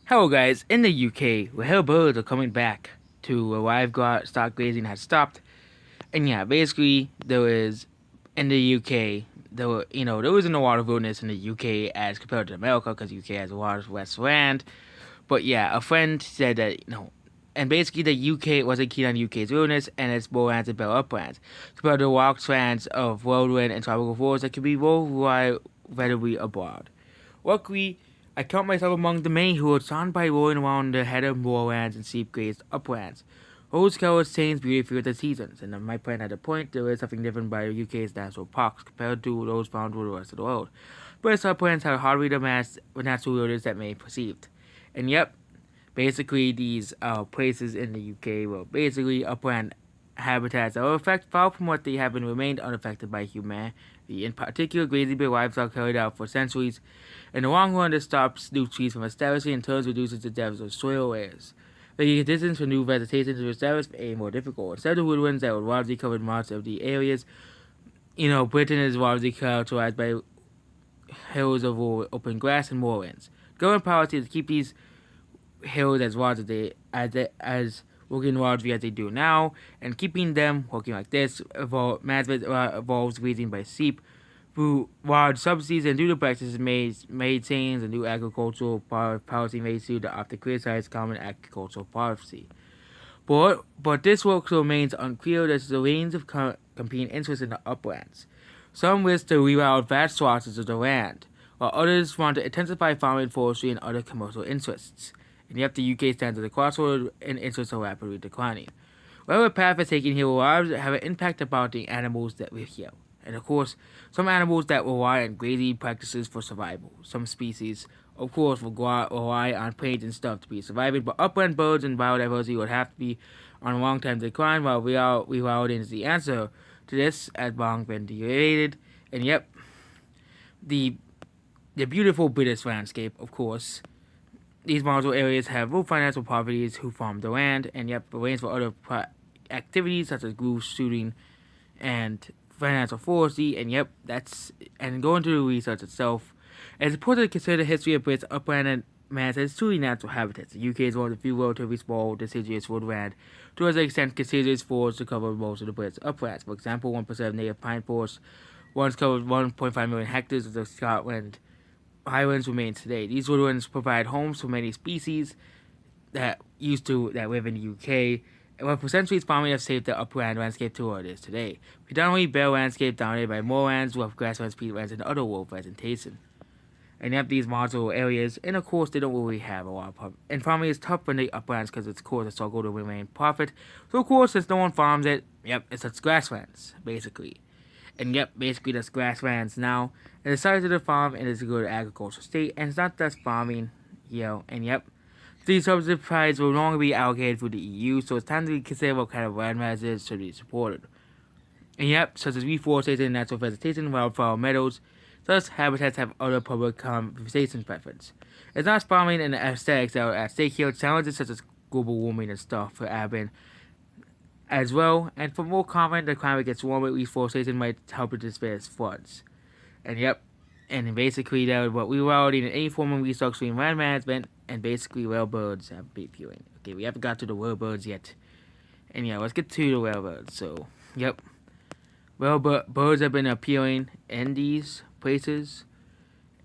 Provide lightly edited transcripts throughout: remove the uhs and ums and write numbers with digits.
Hello guys, in the UK, where birds are coming back to where livestock grazing has stopped. And yeah, basically there was in the UK there wasn't a lot of wilderness in the UK as compared to America because UK has a lot of west land. But yeah, a friend said that and basically the UK wasn't keen on UK's wilderness and its bowlands and bell uplands compared to the wild strands of whirlwind and tropical forests that could be worldwide readily abroad. Luckily, I count myself among the many who are stunned by rolling around the head of moorlands and steep-grazed uplands. Rose colors change beautifully with the seasons, and my point at a point, there is something different by the UK's national parks compared to those found with the rest of the world. But uplands have hardly the mass natural wilderness that many perceived. And yep, basically these places in the UK were basically upland habitats that were affected far from what they have been remained unaffected by humanity. In particular, grazing by livestock carried out for centuries. In the long run, this stops new trees from establishing and turns reduces the depth of soil layers, making conditions for new vegetation to establish a more difficult. Instead of woodlands that would largely cover much of the areas, Britain is largely characterized by hills of open grass and moorlands. Government policy is to keep these hills as large as working largely as they do now, and keeping them working like this management involves grazing by sheep through large subsidies and due to practices made change and new agricultural policy made to the often criticized common agricultural policy. But this work remains unclear as the range of competing interests in the uplands. Some wish to reroute vast swaths of the land, while others want to intensify farming, forestry, and other commercial interests. And yet the UK stands at a crossroad and interests are rapidly declining. Whatever path is taken here will have an impact about the animals that live here. And of course, some animals that rely on grazing practices for survival. Some species, of course, will rely on plains and stuff to be surviving, but upland birds and biodiversity would have to be on a long-term decline, while rewilding is the answer to this, has long been degraded. And yep, the beautiful British landscape, of course. These marginal areas have low financial poverty who farm the land, and yet arrange for other activities such as goose shooting and financial forestry, and yep, and going to the research itself. It's important to consider the history of Britain's upland and lands as truly natural habitats. The UK is one of the few relatively small deciduous woodland to a extent deciduous forests to cover most of the British uplands. For example, 1% of native pine forests once covered 1.5 million hectares of the Scotland Highlands remain today. These woodlands provide homes for many species that live in the UK, and for centuries farming has shaped the upland landscape to what it is today. Predominantly bare landscape dominated by moorlands, with grasslands, peatlands, and other wolf vegetation. And yet these marginal areas, and of course they don't really have a lot of and farming is tough in the uplands because it's of course a struggle to remain profit. So of course since no one farms it, it's grasslands, basically. And yep, basically that's grasslands now. And the size of the farm and it's a good agricultural state, and it's not just farming, and yep. These subsidies will no longer be allocated through the EU, so it's time to consider what kind of land masses should be supported. And yep, such as reforestation and natural vegetation, wildflower meadows, such habitats have other public conversation preference. It's not farming and aesthetics that are at stake here. Challenges such as global warming and stuff for happen as well, and for more common, the climate gets warmer, reforestation might help to displace floods. And yep, and basically that was what we were already in any form of restructuring land management, and basically railbirds have been viewing. Okay, we haven't got to the railbirds yet. And yeah, let's get to the railbirds. So, yep. Birds have been appearing in these places.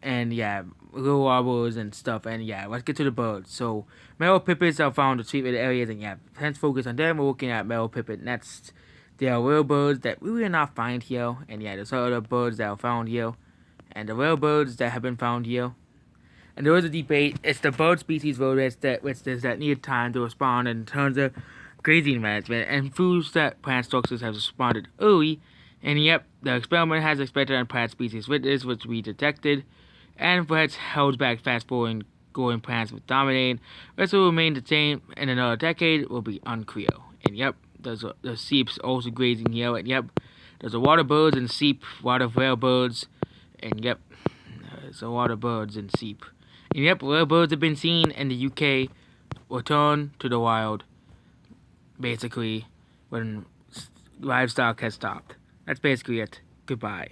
And yeah, little arbors and stuff. And yeah, let's get to the birds. So, metal pipits are found in treatment areas, and yeah, let's focus on them. We're looking at metal pipit nests. There are real birds that we will not find here, and yeah, there's other birds that are found here, and the real birds that have been found here. And there is a debate. It's the bird species rodents that need time to respond in terms of grazing management, and foods that plant structures have responded early. And yep, the experiment has expected on plant species witness, which we detected, and perhaps held back fast-growing plants with dominating. Which will remain the same in another decade will be unclear. And yep, there's seeps also grazing here, and yep, there's a water birds and sheep, water whale birds, and yep, there's a lot of birds and sheep. And yep, whale birds have been seen in the UK return to the wild, basically, when livestock has stopped. That's basically it. Goodbye.